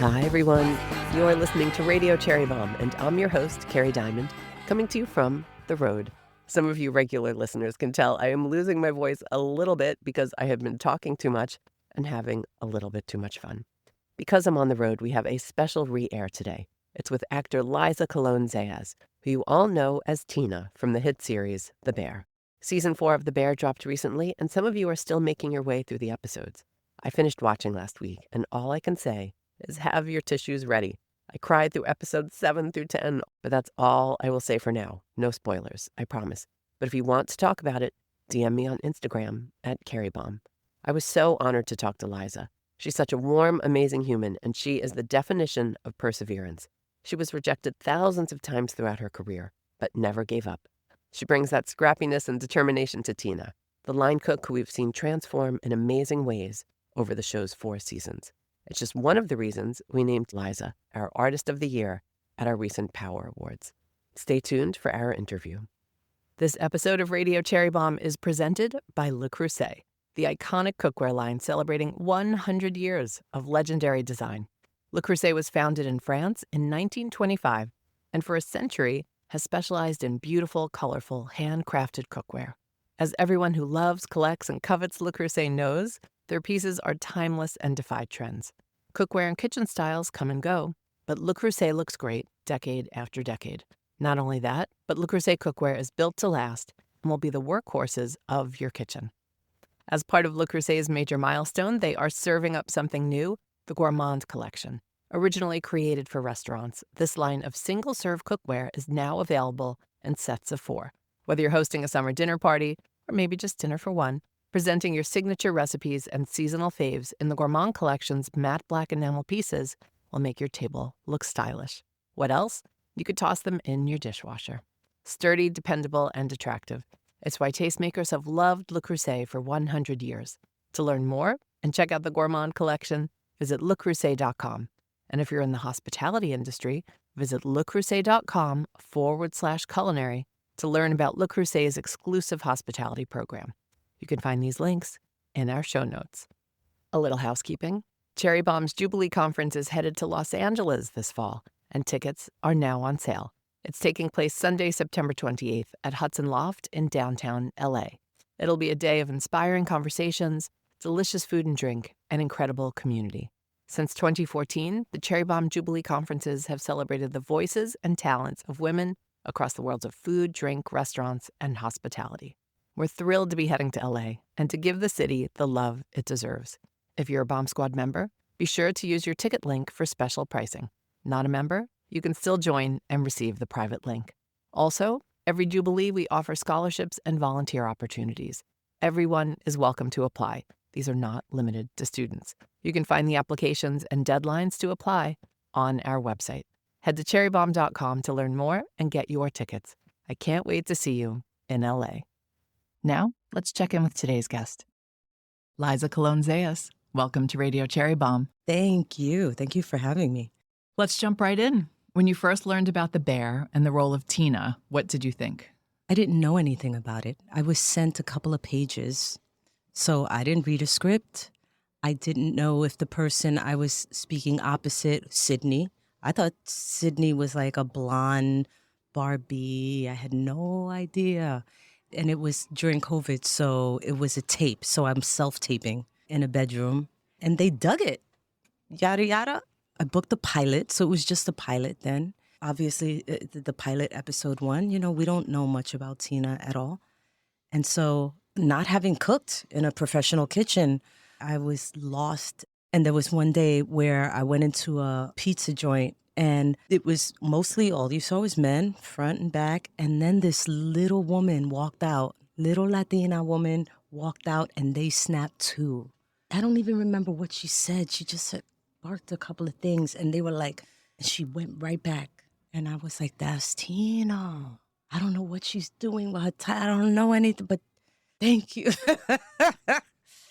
Hi, everyone. You're listening to Radio Cherry Bombe, and I'm your host, Kerry Diamond, coming to you from the road. Some of you regular listeners can tell I am losing my voice a little bit because I have been talking too much and having a little bit too much fun. Because I'm on the road, we have a special re-air today. It's with actor Liza Colón-Zayas, who you all know as Tina from the hit series The Bear. Season 4 of The Bear dropped recently, and some of you are still making your way through the episodes. I finished watching last week, and all I can say is have your tissues ready. I cried through episodes 7 through 10, but that's all I will say for now. No spoilers, I promise. But if you want to talk about it, DM me on Instagram at @CerryBomb. I was so honored to talk to Liza. She's such a warm, amazing human, and she is the definition of perseverance. She was rejected thousands of times throughout her career, but never gave up. She brings that scrappiness and determination to Tina, the line cook who we've seen transform in amazing ways over the show's 4 seasons. It's just one of the reasons we named Liza our Artist of the Year at our recent Power Awards. Stay tuned for our interview. This episode of Radio Cherry Bombe is presented by Le Creuset, the iconic cookware line celebrating 100 years of legendary design. Le Creuset was founded in France in 1925 and for a century has specialized in beautiful, colorful, handcrafted cookware. As everyone who loves, collects, and covets Le Creuset knows, their pieces are timeless and defy trends. Cookware and kitchen styles come and go, but Le Creuset looks great decade after decade. Not only that, but Le Creuset cookware is built to last and will be the workhorses of your kitchen. As part of Le Creuset's major milestone, they are serving up something new, the Gourmand Collection. Originally created for restaurants, this line of single-serve cookware is now available in sets of 4. Whether you're hosting a summer dinner party or maybe just dinner for one, presenting your signature recipes and seasonal faves in the Gourmand Collection's matte black enamel pieces will make your table look stylish. What else? You could toss them in your dishwasher. Sturdy, dependable, and attractive. It's why tastemakers have loved Le Creuset for 100 years. To learn more and check out the Gourmand Collection, visit lecreuset.com. And if you're in the hospitality industry, visit lecreuset.com/culinary to learn about Le Creuset's exclusive hospitality program. You can find these links in our show notes. A little housekeeping. Cherry Bombe's Jubilee Conference is headed to Los Angeles this fall, and tickets are now on sale. It's taking place Sunday, September 28th at Hudson Loft in downtown LA. It'll be a day of inspiring conversations, delicious food and drink, and incredible community. Since 2014, the Cherry Bombe Jubilee Conferences have celebrated the voices and talents of women across the worlds of food, drink, restaurants, and hospitality. We're thrilled to be heading to LA and to give the city the love it deserves. If you're a Bomb Squad member, be sure to use your ticket link for special pricing. Not a member? You can still join and receive the private link. Also, every Jubilee we offer scholarships and volunteer opportunities. Everyone is welcome to apply. These are not limited to students. You can find the applications and deadlines to apply on our website. Head to cherrybomb.com to learn more and get your tickets. I can't wait to see you in LA. Now, let's check in with today's guest. Liza Colón-Zayas, welcome to Radio Cherry Bombe. Thank you. Thank you for having me. Let's jump right in. When you first learned about The Bear and the role of Tina, what did you think? I didn't know anything about it. I was sent a couple of pages, so I didn't read a script. I didn't know if the person I was speaking opposite, Sydney, I thought Sydney was like a blonde Barbie. I had no idea. And it was during COVID, so it was a tape. So I'm self-taping in a bedroom. And they dug it. Yada, yada. I booked the pilot, so it was just a pilot then. Obviously, the pilot, episode 1, we don't know much about Tina at all. And so not having cooked in a professional kitchen, I was lost. And there was one day where I went into a pizza joint, and it was mostly all you saw was men, front and back. And then this little woman walked out, little Latina woman walked out, and they snapped too. I don't even remember what she said. She just barked a couple of things, and they were like, and she went right back. And I was like, that's Tina. I don't know what she's doing with her time. I don't know anything, but thank you.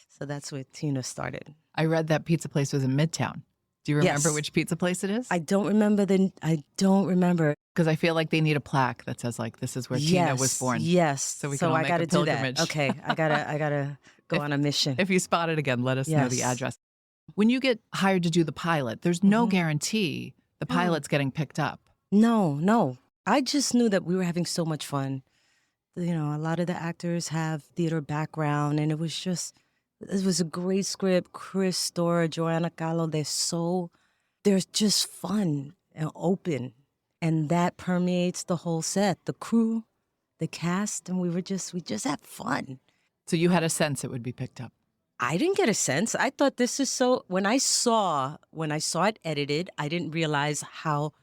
So that's where Tina started. I read that pizza place was in Midtown. Do you remember which pizza place it is? I don't remember. Because I feel like they need a plaque that says, like, this is where Tina was born. Yes. So we can all make a pilgrimage. Okay, I gotta go on a mission. If you spot it again, let us know the address. When you get hired to do the pilot, there's no guarantee the pilot's getting picked up. No. I just knew that we were having so much fun. You know, a lot of the actors have theater background, and it was a great script. Chris, Dora, Joanna Gallo, they're just fun and open. And that permeates the whole set, the crew, the cast, and we just had fun. So you had a sense it would be picked up. I didn't get a sense. I thought this is when I saw it edited, I didn't realize how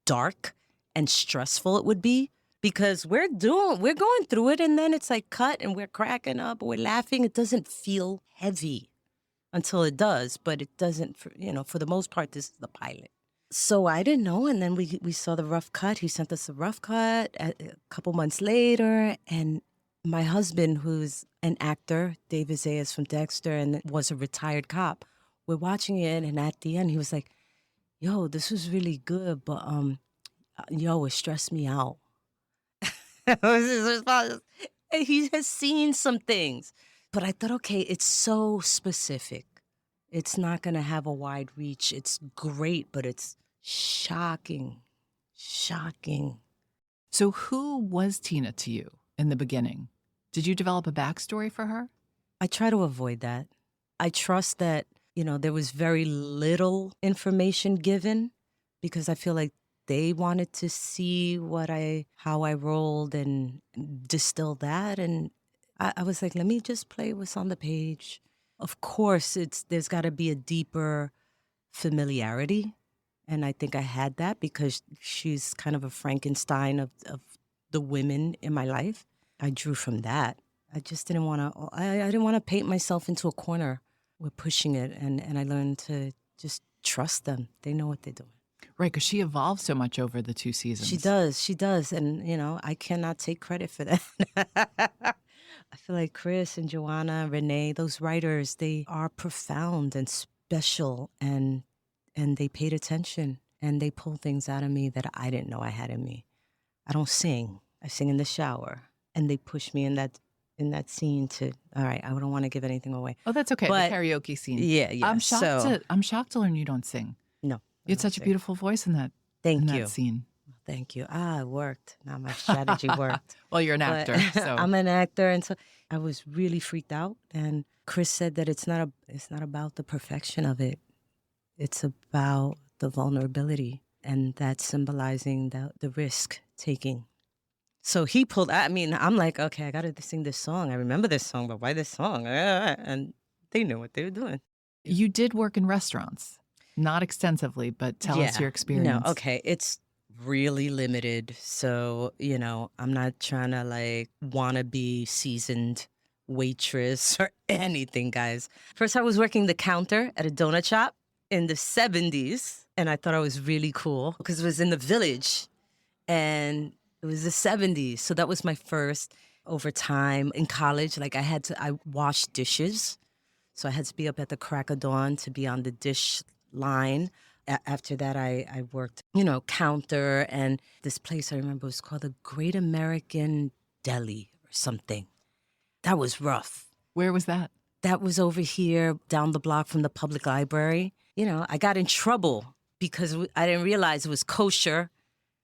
dark and stressful it would be, because we're going through it, and then it's like cut and we're cracking up, we're laughing. It doesn't feel heavy until it does, but it doesn't, for the most part, this is the pilot. So I didn't know, and then we saw the rough cut. He sent us a rough cut a couple months later, and my husband, who's an actor, David Zayas from Dexter, and was a retired cop, we're watching it, and at the end, he was like, "Yo, this was really good, but it stressed me out." That was his response. He has seen some things, but I thought, okay, it's so specific. It's not going to have a wide reach. It's great, but it's shocking. So who was Tina to you in the beginning? Did you develop a backstory for her? I try to avoid that. I trust that, there was very little information given, because I feel like they wanted to see how I rolled and distill that. And I was like, let me just play what's on the page. Of course, there's got to be a deeper familiarity. And I think I had that because she's kind of a Frankenstein of the women in my life. I drew from that. I just didn't want to, I didn't want to paint myself into a corner. We're pushing it. And I learned to just trust them. They know what they're doing. Right, because she evolved so much over the 2 seasons. She does. And, I cannot take credit for that. I feel like Chris and Joanna, Renee, those writers, they are profound and special, and they paid attention, and they pulled things out of me that I didn't know I had in me. I don't sing. I sing in the shower, and they pushed me in that scene to, all right, I don't want to give anything away. Oh, that's okay. But, the karaoke scene. Yeah. I'm shocked to learn you don't sing. No. You had such a beautiful voice in that scene. Thank you. It worked. Now my strategy worked. Well, you're an actor. So. I'm an actor, and so I was really freaked out. And Chris said that it's not about the perfection of it. It's about the vulnerability, and that's symbolizing the risk taking. So he pulled. I'm like, okay, I got to sing this song. I remember this song, but why this song? And they knew what they were doing. You did work in restaurants, not extensively, but tell us your experience. No, okay, it's really limited. So, I'm not trying to wanna be seasoned waitress or anything, guys. First, I was working the counter at a donut shop in the 70s, and I thought I was really cool because it was in the Village, and it was the 70s. So that was my first. Over time in college, I washed dishes. So I had to be up at the crack of dawn to be on the dish line. After that, I worked, counter, and this place I remember was called the Great American Deli or something. That was rough. Where was that? That was over here down the block from the public library. I got in trouble because I didn't realize it was kosher,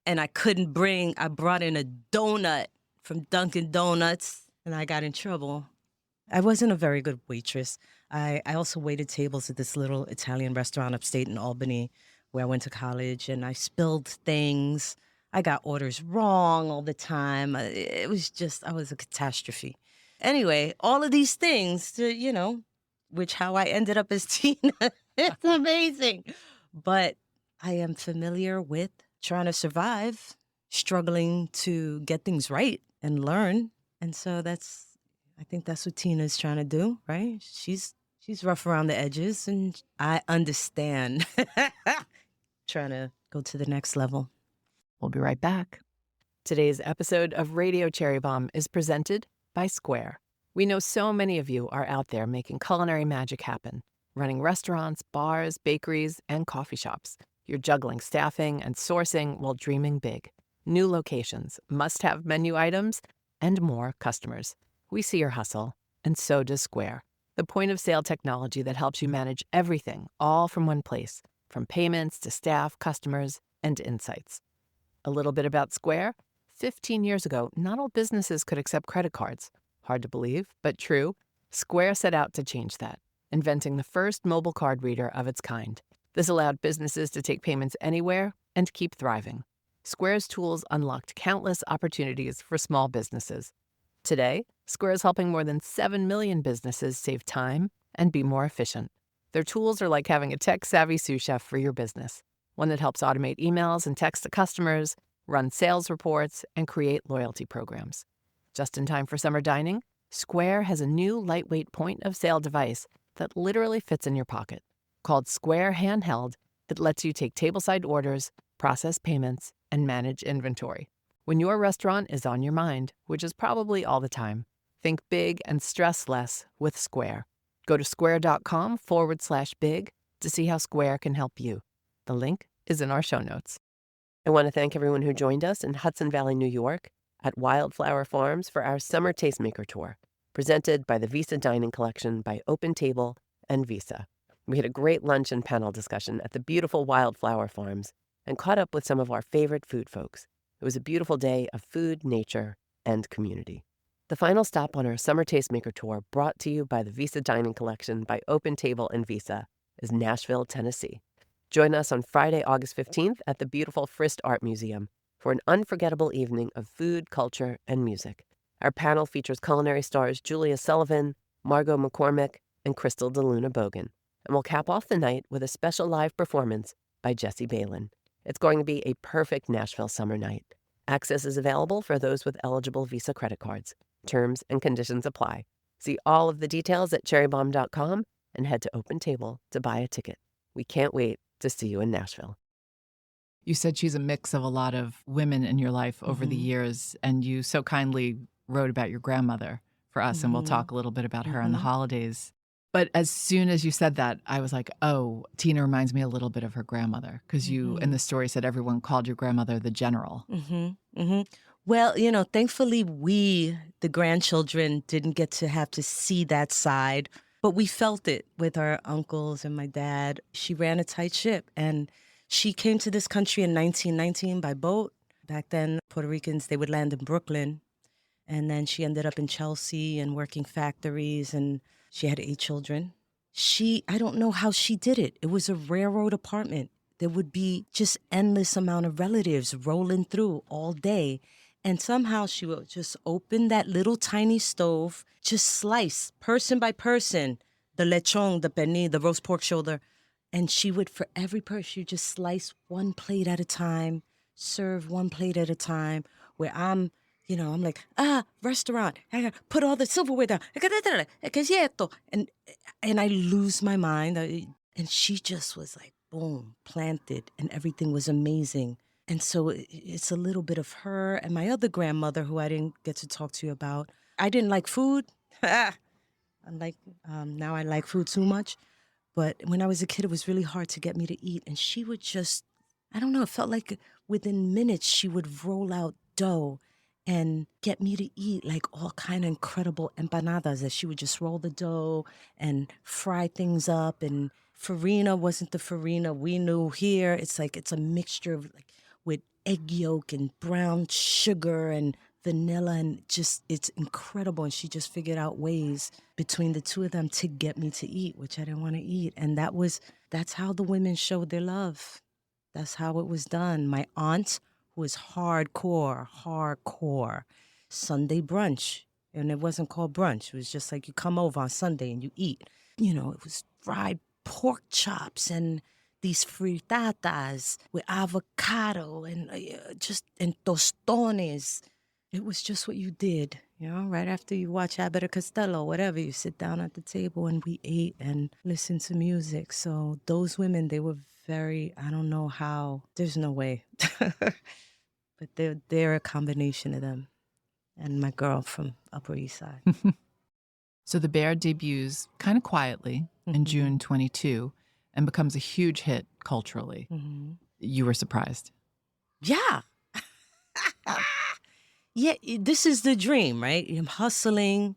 and I brought in a donut from Dunkin' Donuts, and I got in trouble. I wasn't a very good waitress. I also waited tables at this little Italian restaurant upstate in Albany where I went to college, and I spilled things. I got orders wrong all the time. I was a catastrophe. Anyway, all of these things, which how I ended up as Tina, it's amazing. But I am familiar with trying to survive, struggling to get things right and learn. And so I think that's what Tina's trying to do, right? She's rough around the edges, and I understand trying to go to the next level. We'll be right back. Today's episode of Radio Cherry Bombe is presented by Square. We know so many of you are out there making culinary magic happen, running restaurants, bars, bakeries, and coffee shops. You're juggling staffing and sourcing while dreaming big. New locations, must-have menu items, and more customers. We see your hustle, and so does Square. the point-of-sale technology that helps you manage everything, all from one place, from payments to staff, customers, and insights. A little bit about Square. 15 years ago, not all businesses could accept credit cards. Hard to believe, but true. Square set out to change that, inventing the first mobile card reader of its kind. This allowed businesses to take payments anywhere and keep thriving. Square's tools unlocked countless opportunities for small businesses. Today, Square is helping more than 7 million businesses save time and be more efficient. Their tools are like having a tech-savvy sous chef for your business, one that helps automate emails and text to customers, run sales reports, and create loyalty programs. Just in time for summer dining, Square has a new lightweight point-of-sale device that literally fits in your pocket. Called Square Handheld, it lets you take tableside orders, process payments, and manage inventory. When your restaurant is on your mind, which is probably all the time, think big and stress less with Square. Go to square.com/big to see how Square can help you. The link is in our show notes. I want to thank everyone who joined us in Hudson Valley, New York, at Wildflower Farms for our Summer Tastemaker Tour, presented by the Visa Dining Collection by Open Table and Visa. We had a great lunch and panel discussion at the beautiful Wildflower Farms and caught up with some of our favorite food folks. It was a beautiful day of food, nature, and community. The final stop on our Summer Tastemaker Tour, brought to you by the Visa Dining Collection by Open Table and Visa, is Nashville, Tennessee. Join us on Friday, August 15th at the beautiful Frist Art Museum for an unforgettable evening of food, culture, and music. Our panel features culinary stars Julia Sullivan, Margot McCormick, and Crystal DeLuna Bogan. And we'll cap off the night with a special live performance by Jesse Balin. It's going to be a perfect Nashville summer night. Access is available for those with eligible Visa credit cards. Terms and conditions apply. See all of the details at cherrybomb.com and head to Open Table to buy a ticket. We can't wait to see you in Nashville. You said she's a mix of a lot of women in your life over the years, and you so kindly wrote about your grandmother for us, and we'll talk a little bit about her in the holidays. But as soon as you said that, I was like, oh, Tina reminds me a little bit of her grandmother, because you, in the story, said everyone called your grandmother the general. Well, thankfully we, the grandchildren, didn't get to have to see that side, but we felt it with our uncles and my dad. She ran a tight ship, and she came to this country in 1919 by boat. Back then, Puerto Ricans, they would land in Brooklyn, and then she ended up in Chelsea and working factories, and she had 8 children. I don't know how she did it. It was a railroad apartment. There would be just endless amount of relatives rolling through all day. And somehow she would just open that little tiny stove, just slice person by person, the lechon, the pernil, the roast pork shoulder. And she would, for every person, she would just slice one plate at a time, serve one plate at a time, where I'm like, restaurant, I gotta put all the silverware down. And I lose my mind. And she just was like, boom, planted, and everything was amazing. And so it's a little bit of her and my other grandmother, who I didn't get to talk to you about. I didn't like food. Now I like food too much. But when I was a kid, it was really hard to get me to eat. And she would just, I don't know, it felt like within minutes she would roll out dough and get me to eat like all kind of incredible empanadas, that she would just roll the dough and fry things up. And farina wasn't the farina we knew here. It's like, it's a mixture of like with egg yolk and brown sugar and vanilla, and just, it's incredible. And she just figured out ways between the two of them to get me to eat, which I didn't want to eat. And that's how the women showed their love. That's how it was done. My aunt, who was hardcore, Sunday brunch. And it wasn't called brunch. It was just like you come over on Sunday and you eat. It was fried pork chops and these frittatas with avocado and and tostones. It was just what you did, right after you watch Abbott or Costello, whatever, you sit down at the table and we ate and listened to music. So those women, they were very, I don't know how, there's no way. But they're a combination of them and my girl from Upper East Side. So The Bear debuts kind of quietly in June 22 and becomes a huge hit culturally. You were surprised? Yeah. Yeah, this is the dream, right? I'm hustling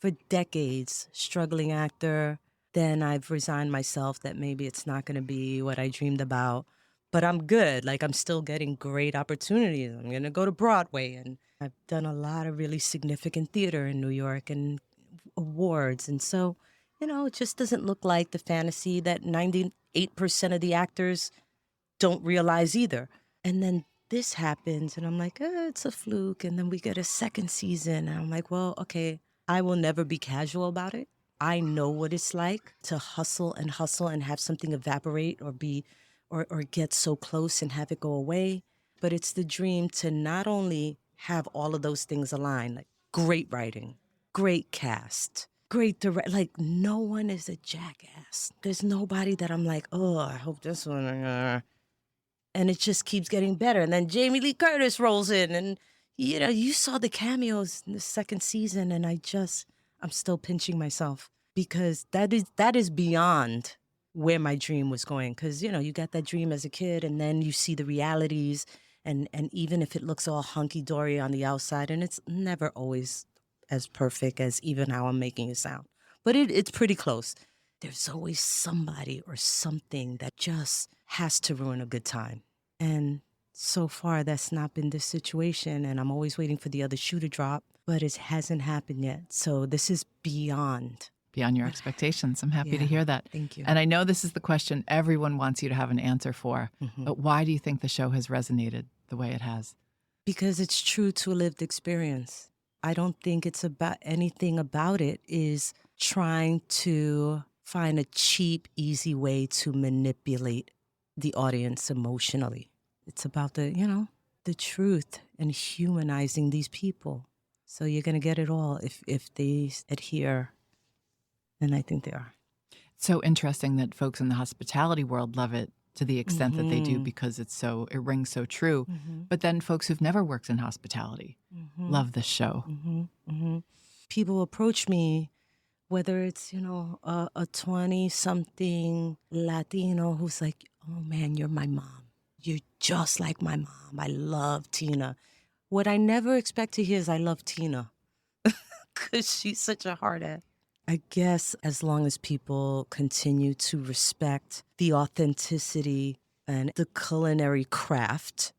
for decades, struggling actor. Then I've resigned myself that maybe it's not going to be what I dreamed about. But I'm good. Like, I'm still getting great opportunities. I'm going to go to Broadway. And I've done a lot of really significant theater in New York and awards. And so, it just doesn't look like the fantasy that 98% of the actors don't realize either. And then this happens, and I'm like, it's a fluke. And then we get a second season, and I'm like, well, okay, I will never be casual about it. I know what it's like to hustle and have something evaporate or get so close and have it go away. But it's the dream to not only have all of those things align, like great writing, great cast, great direct. Like, no one is a jackass. There's nobody that I'm like, oh, I hope this one. And it just keeps getting better. And then Jamie Lee Curtis rolls in, and you saw the cameos in the second season, and I'm still pinching myself because that is beyond where my dream was going. Because you got that dream as a kid, and then you see the realities, and even if it looks all hunky dory on the outside, and it's never always as perfect as even how I'm making it sound, but it's pretty close. There's always somebody or something that just has to ruin a good time. And so far, that's not been the situation. And I'm always waiting for the other shoe to drop, but it hasn't happened yet. So this is beyond your expectations. I'm happy to hear that. Thank you. And I know this is the question everyone wants you to have an answer for, Mm-hmm. but why do you think the show has resonated the way it has? Because it's true to a lived experience. I don't think it's about anything about it is trying to find a cheap, easy way to manipulate the audience emotionally. It's about the truth and humanizing these people. So you're going to get it all if they adhere. And I think they are. It's so interesting that folks in the hospitality world love it to the extent that they do Mm-hmm. because it rings so true. Mm-hmm. But then folks who've never worked in hospitality Mm-hmm. love this show. Mm-hmm. Mm-hmm. People approach me, whether it's, a 20-something Latino who's like, oh man, you're my mom. You're just like my mom. I love Tina. What I never expect to hear is I love Tina because she's such a hard ass. I guess as long as people continue to respect the authenticity and the culinary craft.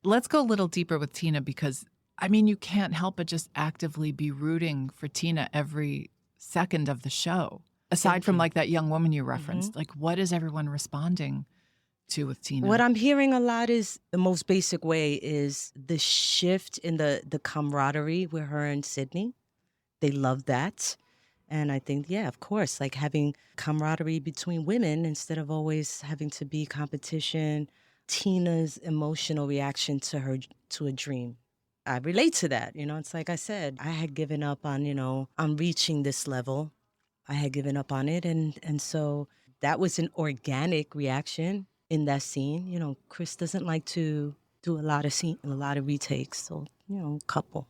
Let's go a little deeper with Tina because, you can't help but just actively be rooting for Tina every second of the show. Aside from like that young woman you referenced, like what is everyone responding to with Tina? What I'm hearing a lot is the most basic way is the shift in the camaraderie with her and Sydney. They love that. And I think, yeah, of course, like having camaraderie between women instead of always having to be competition. Tina's emotional reaction to a dream. I relate to that. It's like I said, I had given up on, I'm reaching this level. I had given up on it. And so that was an organic reaction in that scene. Chris doesn't like to do a lot of retakes. So, a couple.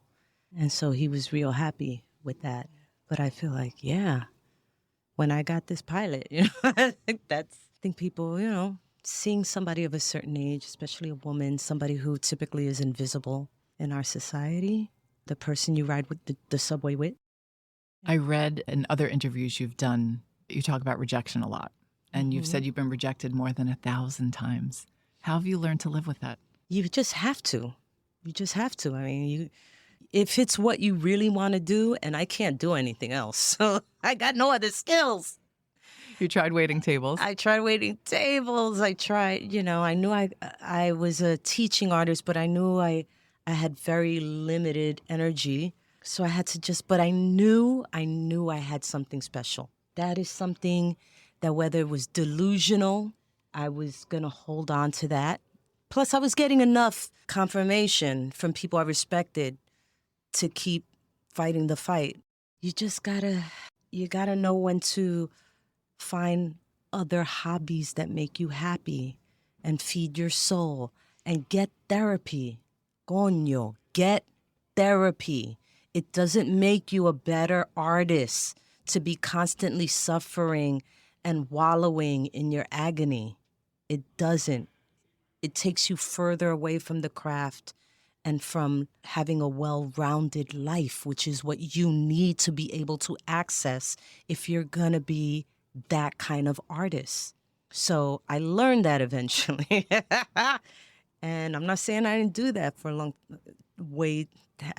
And so he was real happy with that. But I feel like, yeah, when I got this pilot, I think people, seeing somebody of a certain age, especially a woman, somebody who typically is invisible in our society, the person you ride with the subway with. I read in other interviews you've done, you talk about rejection a lot. And you've said you've been rejected more than 1,000 times. How have you learned to live with that? You just have to. If it's what you really want to do, and I can't do anything else, so I got no other skills. You tried waiting tables. I tried waiting tables. I tried, I knew I was a teaching artist, but I knew I had very limited energy. So I had to but I knew I had something special. That is something that whether it was delusional, I was going to hold on to that. Plus, I was getting enough confirmation from people I respected to keep fighting the fight. You just gotta know when to find other hobbies that make you happy and feed your soul and get therapy. Coño, get therapy. It doesn't make you a better artist to be constantly suffering and wallowing in your agony. It doesn't. It takes you further away from the craft and from having a well-rounded life, which is what you need to be able to access if you're going to be that kind of artist. So I learned that eventually. And I'm not saying I didn't do that for a long way.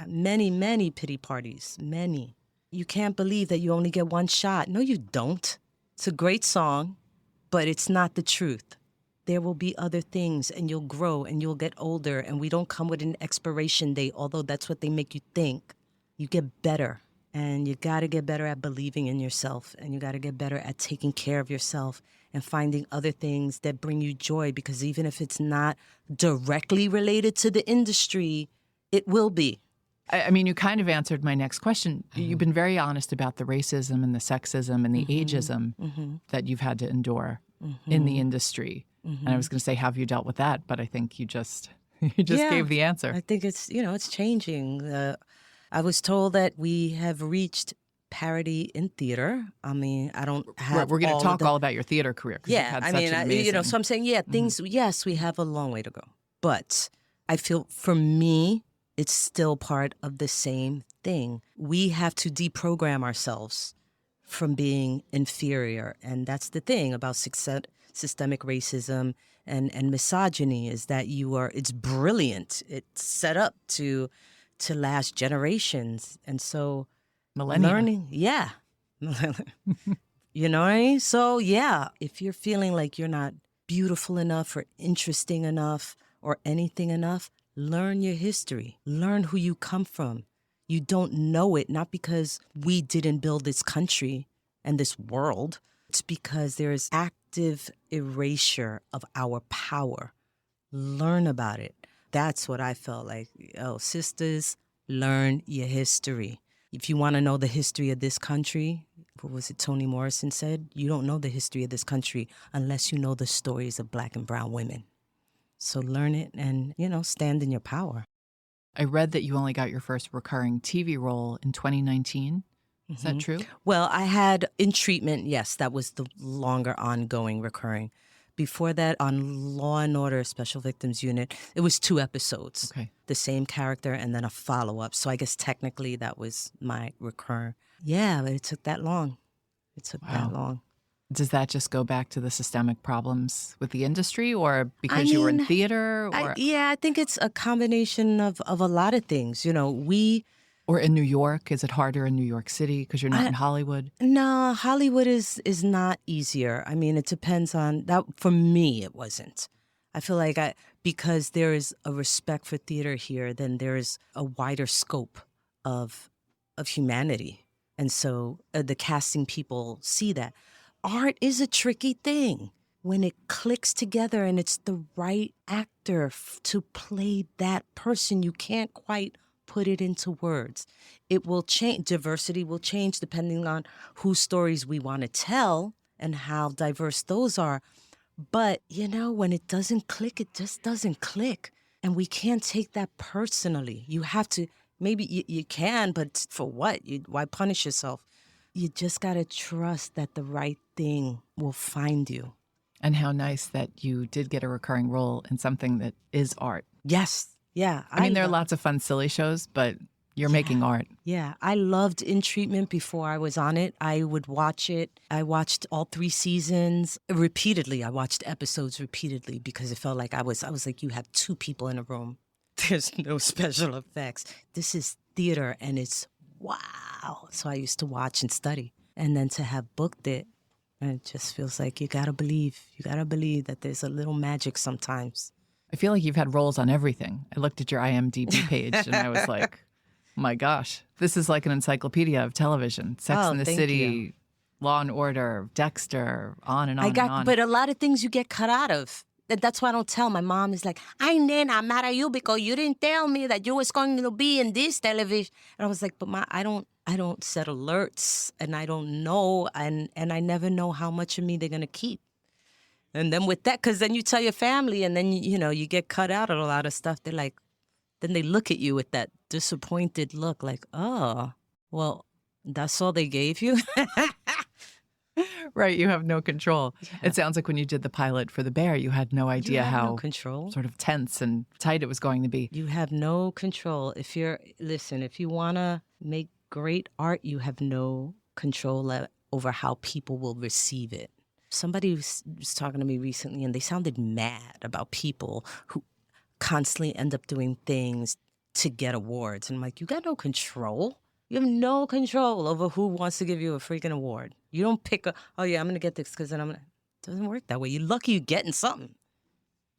Many pity parties, many. You can't believe that you only get one shot. No, you don't. It's a great song, but it's not the truth. There will be other things, and you'll grow and you'll get older, and we don't come with an expiration date, although that's what they make you think. You get better, and you got to get better at believing in yourself, and you got to get better at taking care of yourself and finding other things that bring you joy, because even if it's not directly related to the industry, it will be. I mean, you kind of answered my next question. You've been very honest about the racism and the sexism and the ageism that you've had to endure in the industry. And I was going to say, how have you dealt with that? But I think you just gave the answer. I think it's, it's changing. I was told that we have reached parity in theater. I mean, I don't have We're going to talk all about your theater career. Yeah, I mean, so I'm saying, things, yes, we have a long way to go. But I feel for me, it's still part of the same thing. We have to deprogram ourselves from being inferior. And that's the thing about systemic racism and misogyny, is that it's brilliant. It's set up to last generations. And so millennia. Learning, yeah. You know what I mean? So yeah, if you're feeling like you're not beautiful enough or interesting enough or anything enough, learn your history. Learn who you come from. You don't know it, not because we didn't build this country and this world. It's because there is active erasure of our power. Learn about it. That's what I felt like. Oh, sisters, learn your history. If you want to know the history of this country, what was it Toni Morrison said? You don't know the history of this country unless you know the stories of Black and brown women. So learn it and, stand in your power. I read that you only got your first recurring TV role in 2019. Is that true? Well, I had In Treatment, yes, that was the longer ongoing recurring. Before that, on Law and Order Special Victims Unit, it was 2 episodes. Okay. The same character and then a follow-up. So I guess technically that was my recurring. Yeah, but it took that long. That long. Does that just go back to the systemic problems with the industry, or because you were in theater? Or? I think it's a combination of a lot of things. Or in New York? Is it harder in New York City because you're not in Hollywood? No, Hollywood is not easier. I mean, it depends on that. For me, it wasn't. I feel like because there is a respect for theater here, then there is a wider scope of humanity. And so the casting people see that. Art is a tricky thing. When it clicks together and it's the right actor to play that person, you can't quite put it into words. It will change. Diversity will change depending on whose stories we want to tell and how diverse those are. But, when it doesn't click, it just doesn't click. And we can't take that personally. You have to, maybe you can, but for what? Why punish yourself? You just got to trust that the right thing will find you. And how nice that you did get a recurring role in something that is art. Yes. Yeah. I mean, there are lots of fun, silly shows, but you're making art. Yeah. I loved In Treatment before I was on it. I would watch it. I watched all 3 seasons repeatedly. I watched episodes repeatedly because it felt like I was like, you have 2 people in a room. There's no special effects. This is theater and it's wow. So I used to watch and study. And then to have booked it, it just feels like you got to believe. You got to believe that there's a little magic sometimes. I feel like you've had roles on everything. I looked at your IMDb page and I was like, oh my gosh, this is like an encyclopedia of television. Sex and the City, Law and Order, Dexter, on and on and on. But a lot of things you get cut out of. That's why I don't tell. My mom is like, "Ay, nena, I'm mad at you because you didn't tell me that you was going to be in this television." And I was like, "But I don't set alerts, and I don't know, and I never know how much of me they're gonna keep." And then with that, because then you tell your family, and then you get cut out of a lot of stuff. They're like, then they look at you with that disappointed look, like, "Oh, well, that's all they gave you." Right, you have no control. Yeah. It sounds like when you did the pilot for The Bear, you had no idea have no how control. sort of tense and tight it was going to be. You have no control. If you want to make great art, you have no control over how people will receive it. Somebody was talking to me recently, and they sounded mad about people who constantly end up doing things to get awards. And I'm like, you got no control. You have no control over who wants to give you a freaking award. You don't pick oh yeah, I'm going to get this because then I'm going to. It doesn't work that way. You're lucky you're getting something.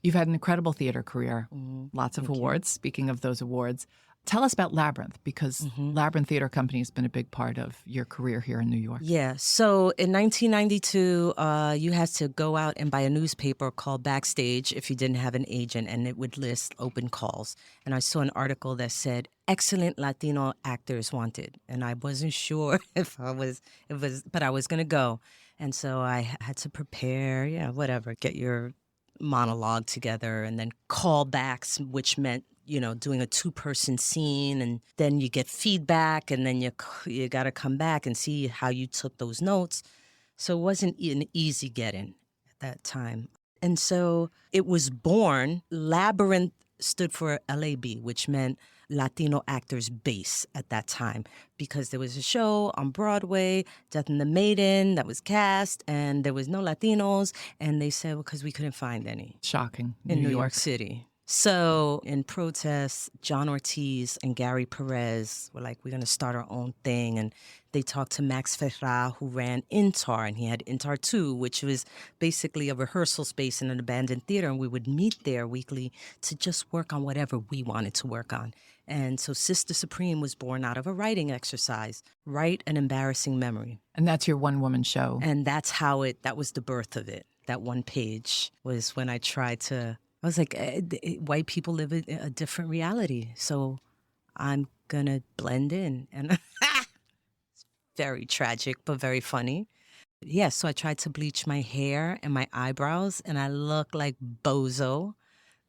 You've had an incredible theater career, lots of Thank you. awards. Speaking of those awards, tell us about Labyrinth, because Labyrinth Theater Company has been a big part of your career here in New York. Yeah. So in 1992, you had to go out and buy a newspaper called Backstage if you didn't have an agent, and it would list open calls. And I saw an article that said, excellent Latino actors wanted. And I wasn't sure but I was going to go. And so I had to prepare, whatever, get your monologue together, and then callbacks, which meant doing a 2-person scene, and then you get feedback, and then you got to come back and see how you took those notes. So it wasn't an easy get-in at that time. And so it was born. Labyrinth stood for LAB, which meant Latino Actors Base at that time, because there was a show on Broadway, Death and the Maiden, that was cast, and there was no Latinos, and they said, because we couldn't find any. Shocking. In New York City. So in protest, John Ortiz and Gary Perez were like, we're going to start our own thing. And they talked to Max Ferra, who ran Intar, and he had Intar 2, which was basically a rehearsal space in an abandoned theater. And we would meet there weekly to just work on whatever we wanted to work on. And so Sister Supreme was born out of a writing exercise, write an embarrassing memory. And that's your one-woman show. And that's that was the birth of it. That one page was when I tried to... I was like, white people live a different reality, so I'm going to blend in. And it's very tragic, but very funny. Yeah, so I tried to bleach my hair and my eyebrows, and I look like Bozo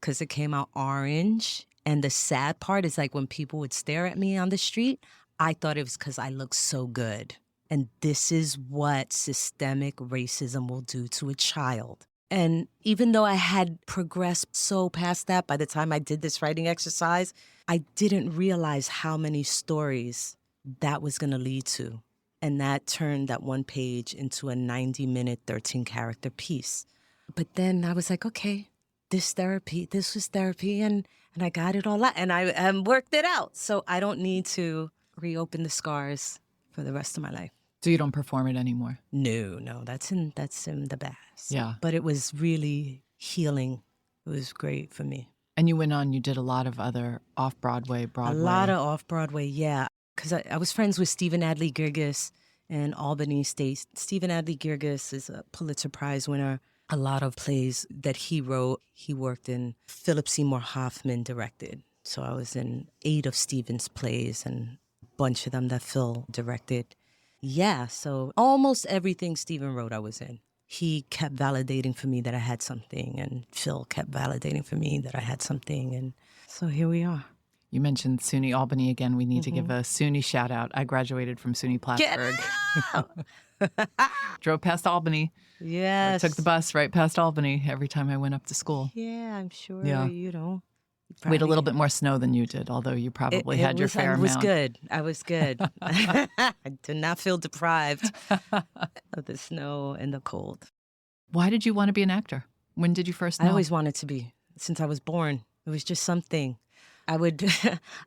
because it came out orange. And the sad part is, like, when people would stare at me on the street, I thought it was because I looked so good. And this is what systemic racism will do to a child. And even though I had progressed so past that by the time I did this writing exercise, I didn't realize how many stories that was going to lead to. And that turned that one page into a 90-minute, 13-character piece. But then I was like, okay, this was therapy, and I got it all out, and I worked it out. So I don't need to reopen the scars for the rest of my life. So you don't perform it anymore? No, that's in the past. Yeah. But it was really healing. It was great for me. And you went on, you did a lot of other off-Broadway, A lot of off-Broadway, yeah. Because I was friends with Stephen Adly Girgis in Albany State. Stephen Adly Girgis is a Pulitzer Prize winner. A lot of plays that he wrote, he worked in. Philip Seymour Hoffman directed. So I was in 8 of Stephen's plays, and a bunch of them that Phil directed. Yeah, so almost everything Stephen wrote I was in. He kept validating for me that I had something, and Phil kept validating for me that I had something, and so here we are. You mentioned SUNY Albany again. We need to give a SUNY shout out. I graduated from SUNY Plattsburgh. Drove past Albany. Yes. I took the bus right past Albany every time I went up to school. Yeah, I'm sure, Yeah. We had a little bit more snow than you did, although you probably had your fair amount. I was good. I did not feel deprived of the snow and the cold. Why did you want to be an actor? When did you first know? I always wanted to be, since I was born. It was just something. I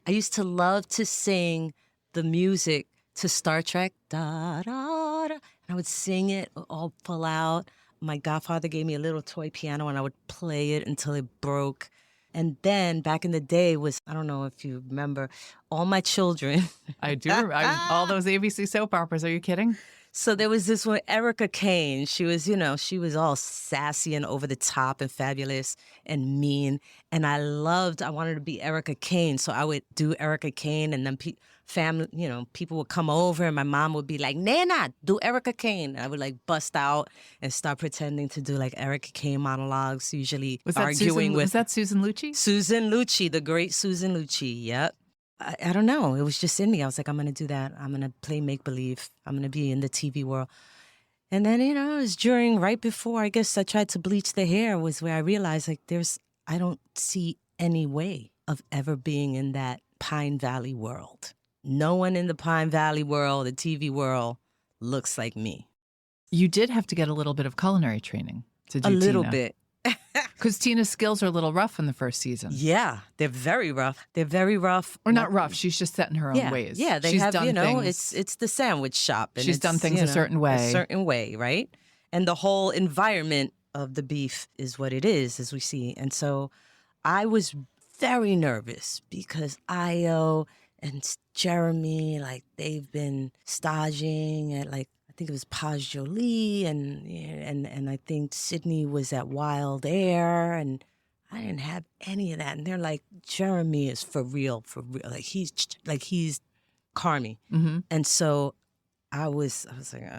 used to love to sing the music to Star Trek. Da, da, da. I would sing it all full out. My godfather gave me a little toy piano, and I would play it until it broke. And then back in the day I don't know if you remember, All My Children. I do. All those ABC soap operas. Are you kidding? So there was this one, Erica Kane. She was, she was all sassy and over the top and fabulous and mean. And I wanted to be Erica Kane. So I would do Erica Kane, and then people would come over, and my mom would be like, Nana, do Erica Kane. And I would bust out and start pretending to do Erica Kane monologues, usually arguing with. Was that Susan Lucci? Susan Lucci, the great Susan Lucci, yep. I don't know. It was just in me. I was like, I'm going to do that. I'm going to play make-believe. I'm going to be in the TV world. And then, it was right before, I guess I tried to bleach the hair was where I realized like I don't see any way of ever being in that Pine Valley world. No one in the Pine Valley world, the TV world, looks like me. You did have to get a little bit of culinary training to do A little Tina. bit. Because Tina's skills are a little rough in the first season. Yeah, they're very rough. They're very rough. Or not rough. She's just set in her own ways. Yeah, they She's have, done things. it's the sandwich shop. And She's done things a certain way. A certain way, right? And the whole environment of the beef is what it is, as we see. And so I was very nervous because Io and Jeremy, like, they've been staging at, like, I think it was Page Jolie, and I think Sydney was at Wild Air, and I didn't have any of that. And they're like, Jeremy is for real. Like he's Carmy. Mm-hmm. And so I was like,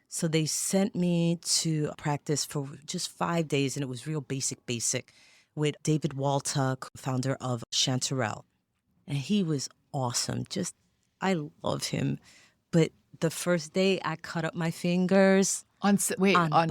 so they sent me to practice for just 5 days, and it was real basic with David Waltuck, founder of Chanterelle. And he was awesome. I love him. But the first day I cut up my fingers. On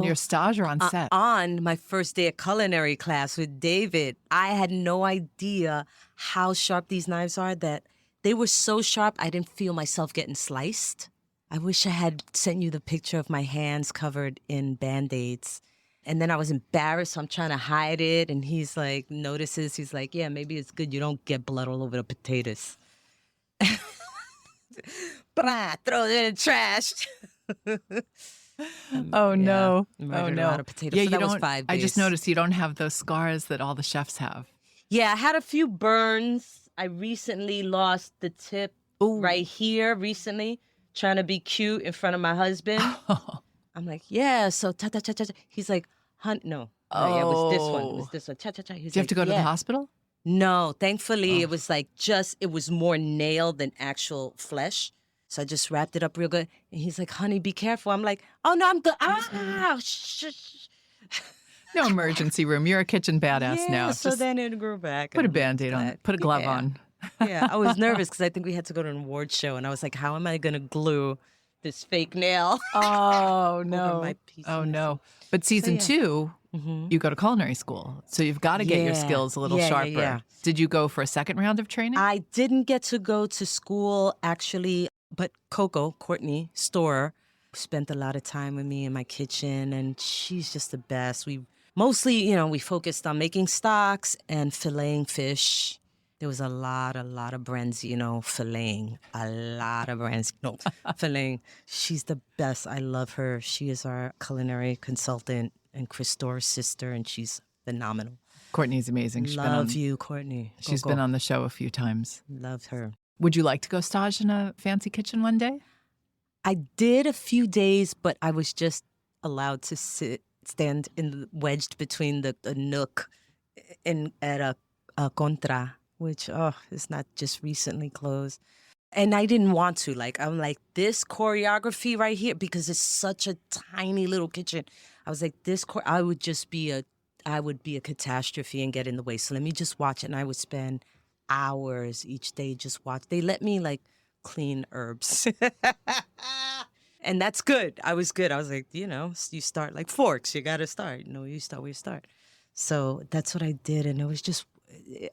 your stage or on set? On my first day of culinary class with David. I had no idea how sharp these knives are, that they were so sharp I didn't feel myself getting sliced. I wish I had sent you the picture of my hands covered in Band-Aids. And then I was embarrassed, so I'm trying to hide it. And he's like, notices, he's like, yeah, maybe it's good you don't get blood all over the potatoes. Throw it in the trash. Oh no! Yeah, oh no! A lot of potatoes. Yeah, so you that don't. Was 5 days. I just noticed you don't have those scars that all the chefs have. Yeah, I had a few burns. I recently lost the tip right here. Recently, trying to be cute in front of my husband. I'm like, yeah. So ta ta ta ta. He's like, no. Oh, yeah, it was this one. It was this one. Cha cha cha. Did you have to go to the hospital? No, thankfully it was like it was more nail than actual flesh. So I just wrapped it up real good. And he's like, honey, be careful. I'm like, oh, no, I'm good. Shh. No emergency room. You're a kitchen badass now. So then it grew back. Put a Band-Aid on. Put a glove on. Yeah, I was nervous because I think we had to go to an award show. And I was like, how am I going to glue this fake nail? Oh, no. Over my piece oh, no. But season 2, you go to culinary school. So you've got to get your skills a little sharper. Yeah. Did you go for a second round of training? I didn't get to go to school, actually. But Courtney Storer, spent a lot of time with me in my kitchen, and she's just the best. We mostly, we focused on making stocks and filleting fish. There was a lot of brands, filleting. A lot of brands, filleting. She's the best. I love her. She is our culinary consultant and Chris Stoer's sister, and she's phenomenal. Courtney's amazing. Love you, Courtney. She's been on the show a few times. Love her. Would you like to go stage in a fancy kitchen one day? I did a few days, but I was just allowed to stand wedged between the nook at a Contra, which is not just recently closed. And I didn't want to. I'm like, this choreography right here, because it's such a tiny little kitchen. I was like, I would be a catastrophe and get in the way. So let me just watch it. And I would spend hours each day just watch. They let me clean herbs. And that's good. I was good. I was like, you start like forks. You got to start. You start where you start. So that's what I did. And it was just,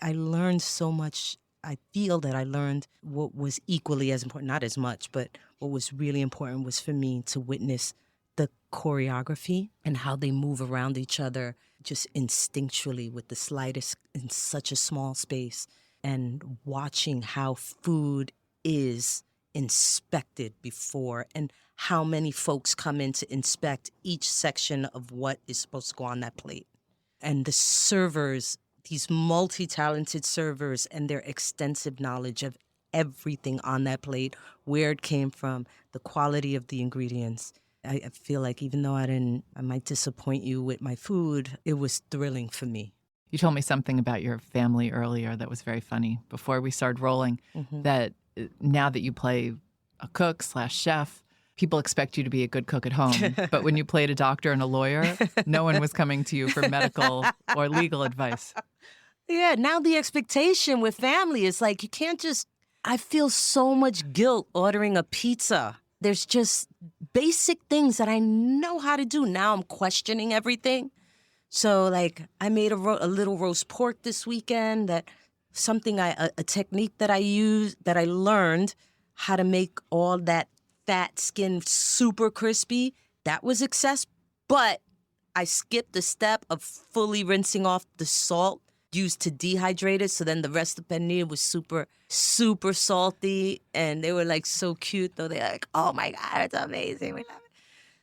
I learned so much. I feel that I learned what was equally as important, not as much, but what was really important was for me to witness the choreography and how they move around each other just instinctually with the slightest in such a small space. And watching how food is inspected before and how many folks come in to inspect each section of what is supposed to go on that plate. And the servers, these multi-talented servers and their extensive knowledge of everything on that plate, where it came from, the quality of the ingredients. I feel like even though I might disappoint you with my food, it was thrilling for me. You told me something about your family earlier that was very funny before we started rolling, that now that you play a cook / chef, people expect you to be a good cook at home. But when you played a doctor and a lawyer, no one was coming to you for medical or legal advice. Yeah, now the expectation with family is like, you can't just, I feel so much guilt ordering a pizza There's just basic things that I know how to do. Now I'm questioning everything. So, like, I made a little roast pork this weekend. A technique that I used, that I learned how to make all that fat skin super crispy. That was success, but I skipped the step of fully rinsing off the salt used to dehydrate it. So then the rest of the pernil was super, super salty. And they were like so cute, though. They're like, oh my God, it's amazing. We love it.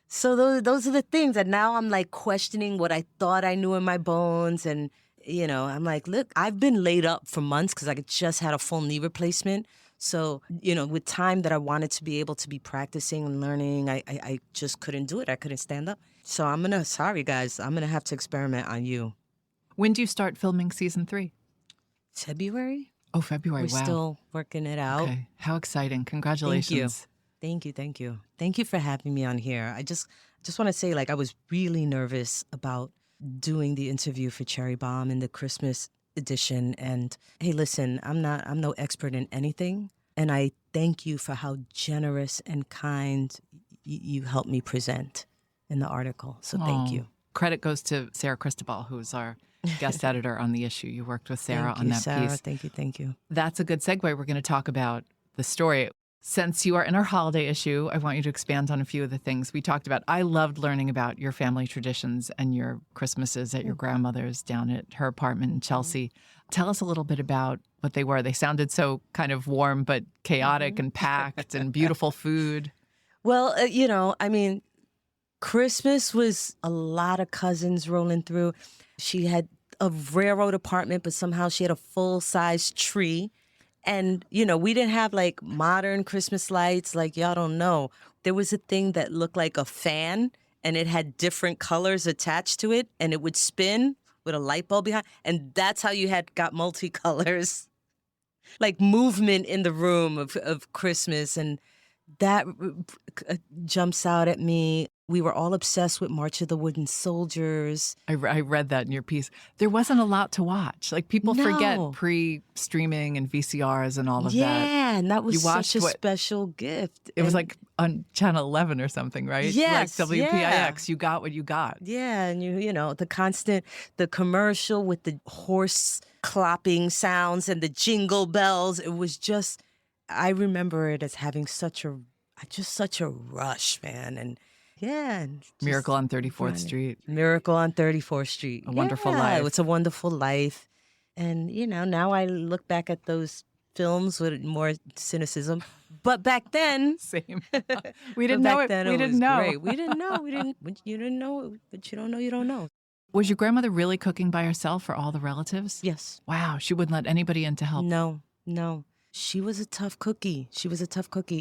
So those are the things. And now I'm like questioning what I thought I knew in my bones. And, I'm like, look, I've been laid up for months because I just had a full knee replacement. So, with time that I wanted to be able to be practicing and learning, I just couldn't do it. I couldn't stand up. So sorry guys, I'm going to have to experiment on you. When do you start filming season 3? February? Oh, February. We're still working it out. Okay. How exciting. Congratulations. Thank you. Thank you for having me on here. I just want to say, like, I was really nervous about doing the interview for Cherry Bombe in the Christmas edition. And hey, listen, I'm no expert in anything. And I thank you for how generous and kind you helped me present in the article. So thank you. Credit goes to Sarah Cristobal, who's our guest editor on the issue. You worked with Sarah on that Sarah. piece. Thank you. That's a good segue. We're going to talk about the story. Since you are in our holiday issue, I want you to expand on a few of the things we talked about. I loved learning about your family traditions and your Christmases at your grandmother's down at her apartment in Chelsea. Tell us a little bit about what they were. They sounded so kind of warm, but chaotic and packed and beautiful food. Well, Christmas was a lot of cousins rolling through. She had a railroad apartment, but somehow she had a full-size tree. And, we didn't have like modern Christmas lights, like y'all don't know. There was a thing that looked like a fan and it had different colors attached to it and it would spin with a light bulb behind. And that's how you got multicolors, like movement in the room of Christmas. And that jumps out at me. We were all obsessed with March of the Wooden Soldiers. I read that in your piece. There wasn't a lot to watch. Like people forget pre-streaming and VCRs and all of that. Yeah, and that was such a special gift. It was like on Channel 11 or something, right? Yes, like WPIX. You got what you got. Yeah, and the commercial with the horse clopping sounds and the jingle bells. It was just, I remember it as having such a rush, man. And yeah. Miracle on 34th Street. Miracle on 34th Street. A Wonderful Life. It's a Wonderful Life. And, now I look back at those films with more cynicism. But back then... Same. We didn't know it. We didn't know. Great. We didn't know. You didn't know. But you don't know, you don't know. Was your grandmother really cooking by herself for all the relatives? Yes. Wow. She wouldn't let anybody in to help. No. She was a tough cookie.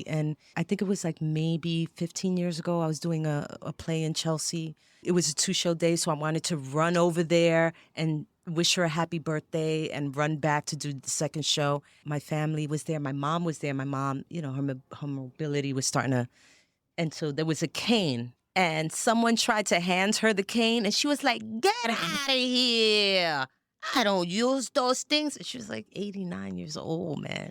And I think it was like maybe 15 years ago, I was doing a play in Chelsea. It was a 2-show day, so I wanted to run over there and wish her a happy birthday and run back to do the second show. My family was there. My mom was there. My mom, her mobility was starting to... And so there was a cane. And someone tried to hand her the cane, and she was like, get out of here. I don't use those things. And she was like 89 years old, man.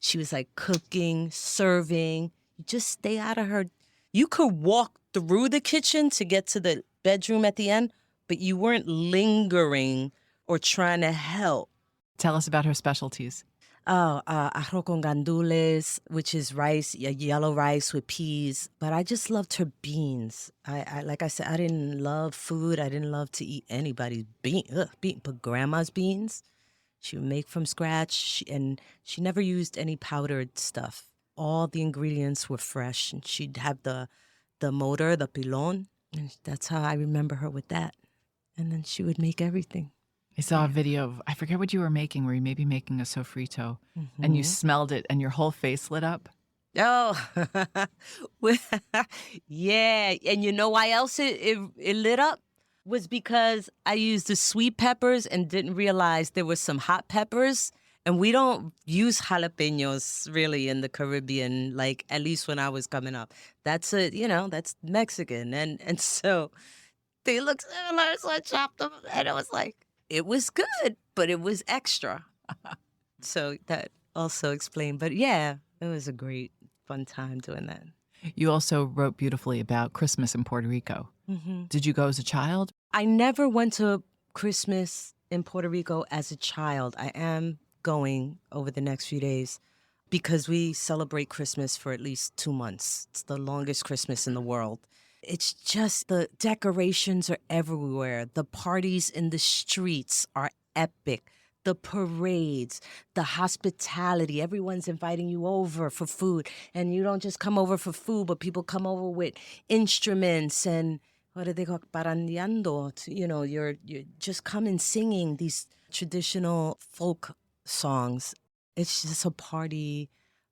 She was like cooking, serving. You just stay out of her. You could walk through the kitchen to get to the bedroom at the end, but you weren't lingering or trying to help. Tell us about her specialties. Arroz con gandules, which is rice, yellow rice with peas. But I just loved her beans. I like I said, I didn't love food. I didn't love to eat anybody's bean. But grandma's beans, she would make from scratch, and she never used any powdered stuff. All the ingredients were fresh, and she'd have the motor, the pilon, and that's how I remember her with that. And then she would make everything. I saw a video of, I forget what you were making, where you may be making a sofrito, and you smelled it, and your whole face lit up. Oh, yeah. And you know why else it lit up? Was because I used the sweet peppers and didn't realize there were some hot peppers. And we don't use jalapenos really in the Caribbean, like at least when I was coming up. That's that's Mexican. And so they looked similar, so I chopped them, and it was like, it was good, but it was extra. So that also explained. But yeah, it was a great, fun time doing that. You also wrote beautifully about Christmas in Puerto Rico. Mm-hmm. Did you go as a child? I never went to Christmas in Puerto Rico as a child. I am going over the next few days because we celebrate Christmas for at least 2 months. It's the longest Christmas in the world. It's just the decorations are everywhere. The parties in the streets are epic. The parades, the hospitality, everyone's inviting you over for food. And you don't just come over for food, but people come over with instruments and what do they call parandeando? You're just coming singing these traditional folk songs. It's just a party,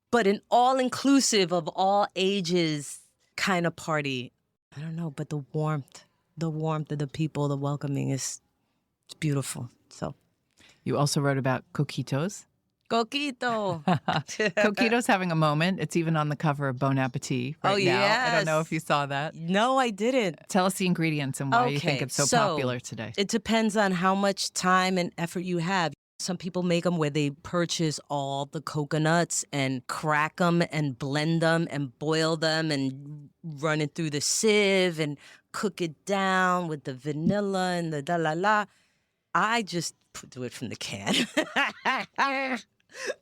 but an all-inclusive of all ages kind of party. I don't know, but the warmth of the people, the welcoming it's beautiful. So. You also wrote about coquitos. Coquito. Coquito's having a moment. It's even on the cover of Bon Appetit right now. Yes. I don't know if you saw that. No, I didn't. Tell us the ingredients and why you think it's so popular today. It depends on how much time and effort you have. Some people make them where they purchase all the coconuts and crack them and blend them and boil them and run it through the sieve and cook it down with the vanilla and the da-la-la. I just do it from the can.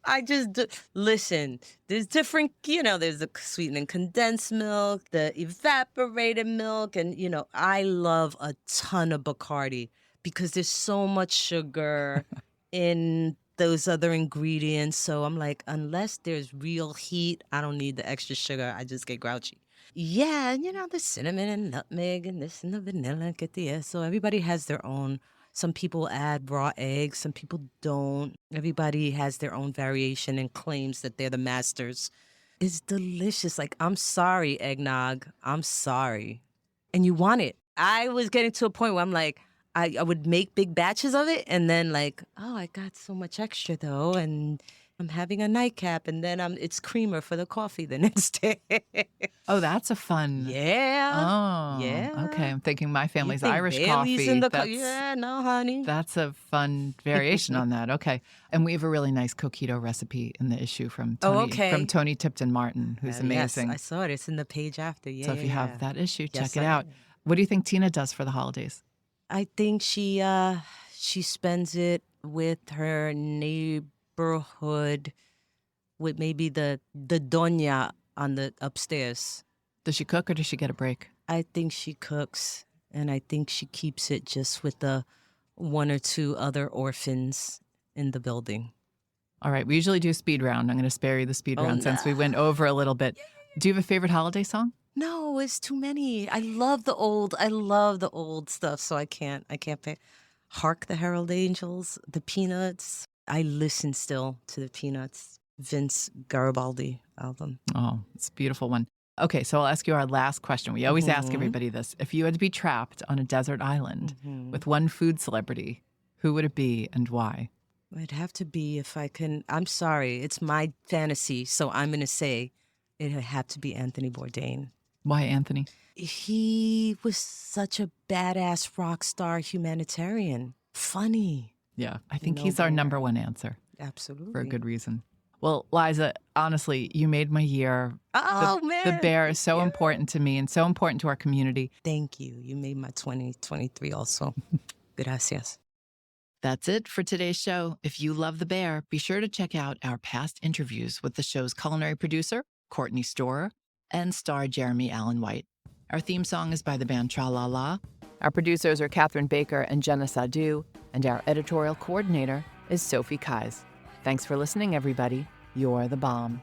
I just do. Listen, there's different, there's the sweetened condensed milk, the evaporated milk, and, I love a ton of Bacardi because there's so much sugar in those other ingredients. So I'm like, unless there's real heat, I don't need the extra sugar. I just get grouchy. Yeah, the cinnamon and nutmeg and this and the vanilla, get the eso. Everybody has their own. Some people add raw eggs, some people don't. Everybody has their own variation and claims that they're the masters. It's delicious. Like, I'm sorry, eggnog. I'm sorry. And you want it. I was getting to a point where I'm like, I would make big batches of it and then like, oh, I got so much extra though. And I'm having a nightcap and then it's creamer for the coffee the next day. Oh, that's a fun. Yeah. Oh, yeah. Okay. I'm thinking my family's think Irish Bailey's coffee. in the yeah, no, honey. That's a fun variation on that. Okay. And we have a really nice coquito recipe in the issue from Tony Tipton Martin, who's amazing. Yes, I saw it. It's in the page after. Yeah. So if you have that issue, Yes, check it out. What do you think Tina does for the holidays? I think she spends it with her neighborhood, with maybe the doña on the upstairs. Does she cook or does she get a break? I think she cooks, and I think she keeps it just with the 1 or 2 other orphans in the building. All right, we usually do a speed round. I'm going to spare you the speed round since we went over a little bit. Do you have a favorite holiday song? No, it's too many. I love the old stuff, so I can't pick. Hark the Herald Angels, the Peanuts. I listen still to the Peanuts. Vince Garibaldi album. Oh, it's a beautiful one. Okay, so I'll ask you our last question. We always ask everybody this. If you had to be trapped on a desert island with one food celebrity, who would it be and why? It'd have to be if I can. I'm sorry, it's my fantasy, so I'm going to say it'd have to be Anthony Bourdain. Why Anthony? He was such a badass rock star humanitarian. Funny. Yeah, I think he's our number one answer. Absolutely. For a good reason. Well, Liza, honestly, you made my year. Oh, man. The bear is so important to me and so important to our community. Thank you. You made my 2023 also. Gracias. That's it for today's show. If you love the bear, be sure to check out our past interviews with the show's culinary producer, Courtney Storer, and star Jeremy Allen White. Our theme song is by the band Tra La La. Our producers are Catherine Baker and Jenna Sadu, and our editorial coordinator is Sophie Kais. Thanks for listening, everybody. You're the bomb.